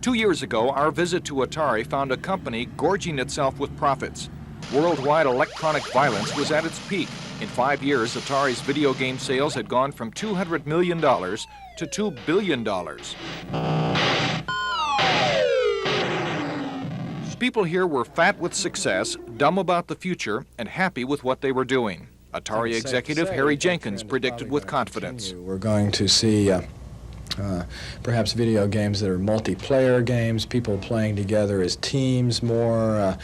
2 years ago, our visit to Atari found a company gorging itself with profits. Worldwide electronic violence was at its peak. In 5 years, Atari's video game sales had gone from $200 million to $2 billion. People here were fat with success, dumb about the future, and happy with what they were doing. Atari executive Harry Jenkins predicted with confidence. We're going to see perhaps video games that are multiplayer games, people playing together as teams more.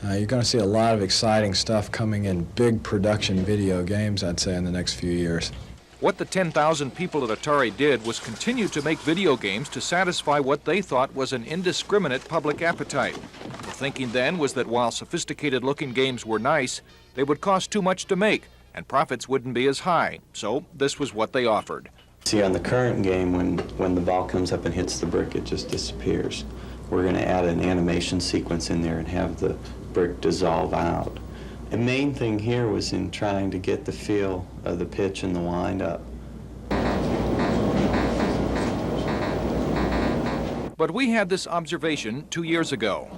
You're going to see a lot of exciting stuff coming in big production video games, I'd say, in the next few years. What the 10,000 people at Atari did was continue to make video games to satisfy what they thought was an indiscriminate public appetite. The thinking then was that while sophisticated-looking games were nice, they would cost too much to make, and profits wouldn't be as high. So this was what they offered. See, on the current game, when the ball comes up and hits the brick, it just disappears. We're going to add an animation sequence in there and have the brick dissolve out. The main thing here was in trying to get the feel of the pitch and the wind up. But we had this observation 2 years ago.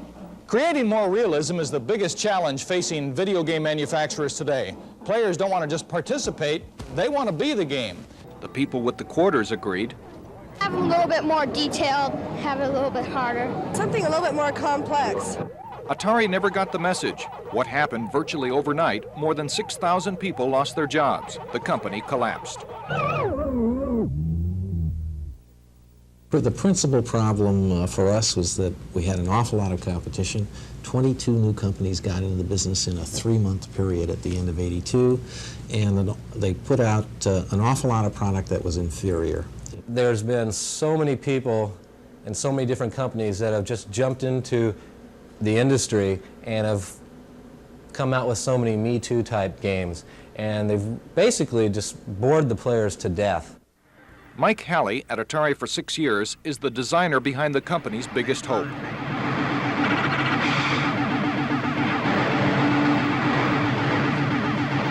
Creating more realism is the biggest challenge facing video game manufacturers today. Players don't want to just participate, they want to be the game. The people with the quarters agreed. Have it a little bit more detailed, have it a little bit harder. Something a little bit more complex. Atari never got the message. What happened virtually overnight, more than 6,000 people lost their jobs. The company collapsed. The principal problem for us was that we had an awful lot of competition. 22 new companies got into the business in a 3-month period at the end of '82, and they put out an awful lot of product that was inferior. There's been so many people and so many different companies that have just jumped into the industry and have come out with so many Me Too type games, and they've basically just bored the players to death. Mike Halley, at Atari for 6 years, is the designer behind the company's biggest hope.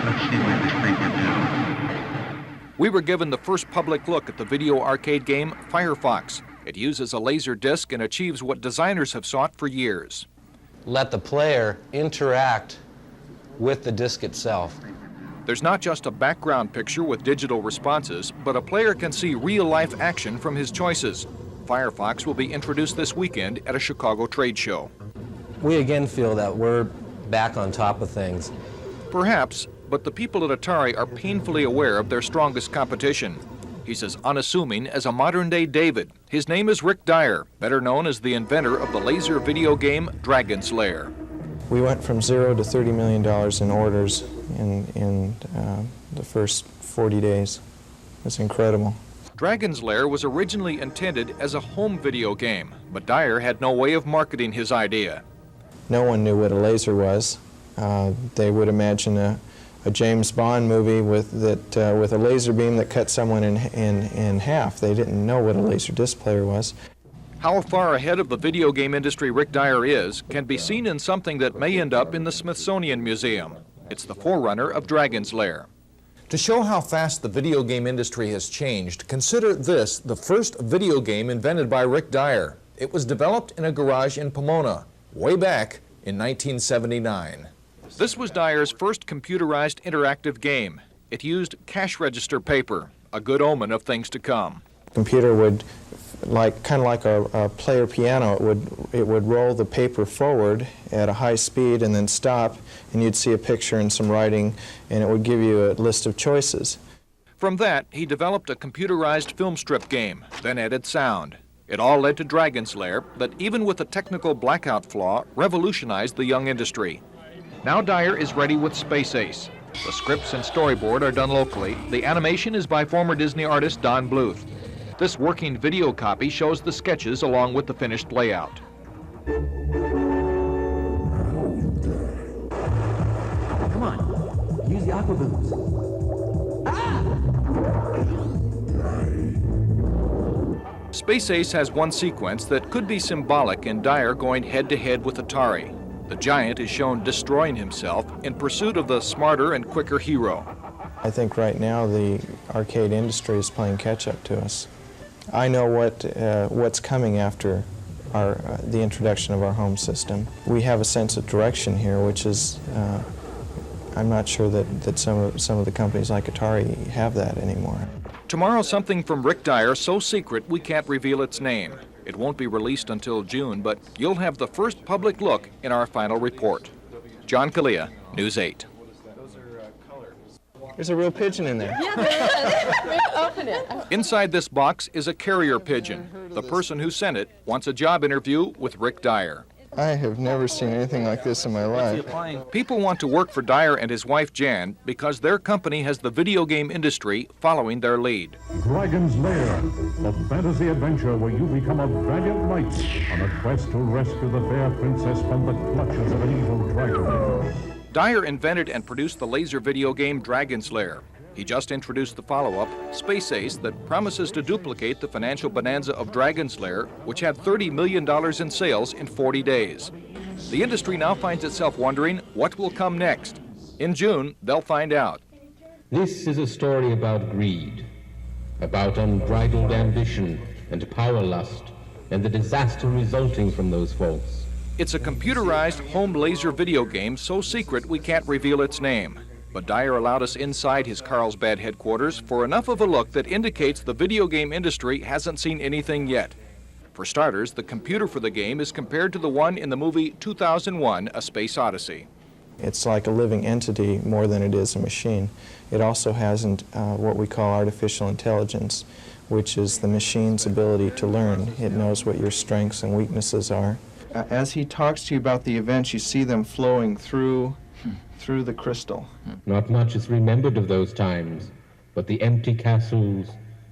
Let's see what this thing can do. We were given the first public look at the video arcade game Firefox. It uses a laser disc and achieves what designers have sought for years. Let the player interact with the disc itself. There's not just a background picture with digital responses, but a player can see real-life action from his choices. Firefox will be introduced this weekend at a Chicago trade show. We again feel that we're back on top of things. Perhaps, but the people at Atari are painfully aware of their strongest competition. He's as unassuming as a modern-day David. His name is Rick Dyer, better known as the inventor of the laser video game Dragon's Lair. We went from 0 to $30 million in orders in the first 40 days. It's incredible. Dragon's Lair was originally intended as a home video game, but Dyer had no way of marketing his idea. No one knew what a laser was. They would imagine a James Bond movie with a laser beam that cut someone in half. They didn't know what a laser disc player was. How far ahead of the video game industry Rick Dyer is can be seen in something that may end up in the Smithsonian Museum. It's the forerunner of Dragon's Lair. To show how fast the video game industry has changed, consider this, the first video game invented by Rick Dyer. It was developed in a garage in Pomona, way back in 1979. This was Dyer's first computerized interactive game. It used cash register paper, a good omen of things to come. The computer would, kind of like a player piano, it would roll the paper forward at a high speed and then stop, and you'd see a picture and some writing, and it would give you a list of choices. From that, he developed a computerized film strip game, then added sound. It all led to Dragon's Lair that, even with a technical blackout flaw, revolutionized the young industry. Now Dyer is ready with Space Ace. The scripts and storyboard are done locally. The animation is by former Disney artist Don Bluth. This working video copy shows the sketches along with the finished layout. Come on, use the aqua booms. Space Ace has one sequence that could be symbolic in Dyer going head-to-head with Atari. The giant is shown destroying himself in pursuit of the smarter and quicker hero. I think right now the arcade industry is playing catch-up to us. I know what's coming after the introduction of our home system. We have a sense of direction here, which is, I'm not sure that some of the companies like Atari have that anymore. Tomorrow, something from Rick Dyer so secret we can't reveal its name. It won't be released until June, but you'll have the first public look in our final report. John Culea, News 8. There's a real pigeon in there. Yeah, there is. Open it. Inside this box is a carrier pigeon. The person who sent it wants a job interview with Rick Dyer. I have never seen anything like this in my life. People want to work for Dyer and his wife Jan because their company has the video game industry following their lead. Dragon's Lair, a fantasy adventure where you become a valiant knight on a quest to rescue the fair princess from the clutches of an evil dragon. Dyer invented and produced the laser video game Dragon's Lair. He just introduced the follow-up, Space Ace, that promises to duplicate the financial bonanza of Dragon's Lair, which had $30 million in sales in 40 days. The industry now finds itself wondering what will come next. In June, they'll find out. This is a story about greed, about unbridled ambition and power lust, and the disaster resulting from those faults. It's a computerized home laser video game so secret we can't reveal its name. But Dyer allowed us inside his Carlsbad headquarters for enough of a look that indicates the video game industry hasn't seen anything yet. For starters, the computer for the game is compared to the one in the movie 2001: A Space Odyssey. It's like a living entity more than it is a machine. It also has what we call artificial intelligence, which is the machine's ability to learn. It knows what your strengths and weaknesses are. As he talks to you about the events, you see them flowing through the crystal. Not much is remembered of those times, but the empty castles,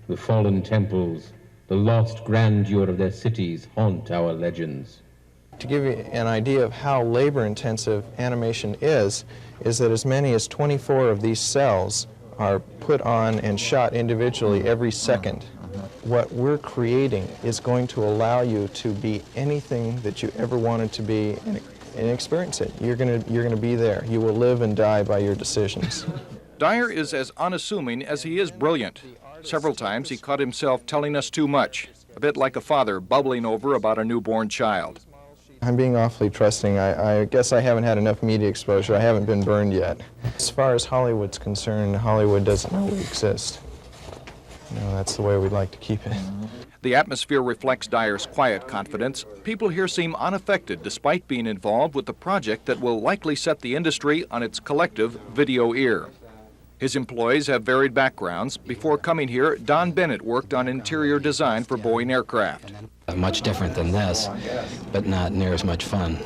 the fallen temples, the lost grandeur of their cities haunt our legends. To give you an idea of how labor-intensive animation is that as many as 24 of these cells are put on and shot individually every second. What we're creating is going to allow you to be anything that you ever wanted to be and experience it. You're gonna be there. You will live and die by your decisions. Dyer is as unassuming as he is brilliant. Several times he caught himself telling us too much, a bit like a father bubbling over about a newborn child. I'm being awfully trusting. I guess I haven't had enough media exposure. I haven't been burned yet. As far as Hollywood's concerned, Hollywood doesn't know we exist. You know, that's the way we'd like to keep it. The atmosphere reflects Dyer's quiet confidence. People here seem unaffected despite being involved with the project that will likely set the industry on its collective video ear. His employees have varied backgrounds. Before coming here, Don Bennett worked on interior design for Boeing aircraft. Much different than this, but not near as much fun.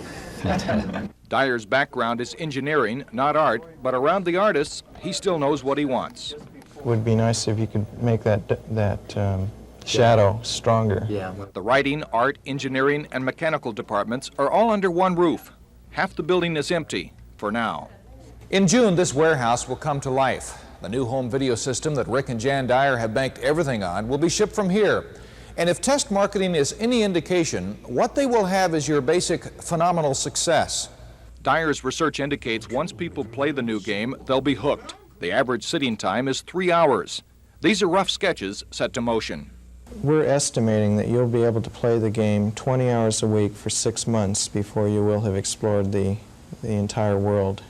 Dyer's background is engineering, not art, but around the artists, he still knows what he wants. It would be nice if you could make that shadow stronger. Yeah. The writing, art, engineering, and mechanical departments are all under one roof. Half the building is empty, for now. In June, this warehouse will come to life. The new home video system that Rick and Jan Dyer have banked everything on will be shipped from here. And if test marketing is any indication, what they will have is your basic phenomenal success. Dyer's research indicates once people play the new game, they'll be hooked. The average sitting time is 3 hours. These are rough sketches set to motion. We're estimating that you'll be able to play the game 20 hours a week for 6 months before you will have explored the entire world.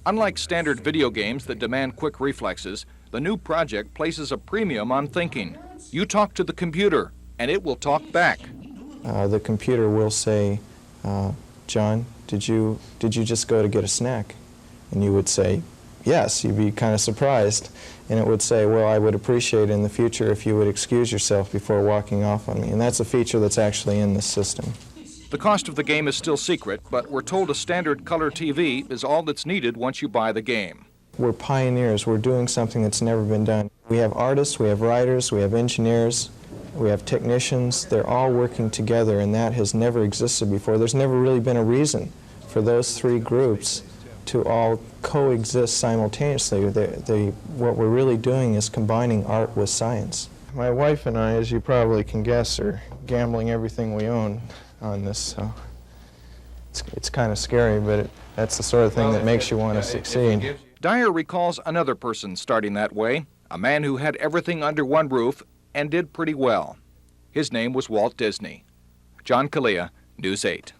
Unlike standard video games that demand quick reflexes, the new project places a premium on thinking. You talk to the computer, and it will talk back. The computer will say, John, did you just go to get a snack? And you would say, yes. You'd be kind of surprised. And it would say, well, I would appreciate in the future if you would excuse yourself before walking off on me. And that's a feature that's actually in this system. The cost of the game is still secret, but we're told a standard color TV is all that's needed once you buy the game. We're pioneers. We're doing something that's never been done. We have artists, we have writers, we have engineers, we have technicians. They're all working together, and that has never existed before. There's never really been a reason for those three groups to all coexist simultaneously. What we're really doing is combining art with science. My wife and I, as you probably can guess, are gambling everything we own on this, so it's kind of scary, but that's the sort of thing that makes you want to succeed. Dyer recalls another person starting that way, a man who had everything under one roof and did pretty well. His name was Walt Disney. John Culea, News 8.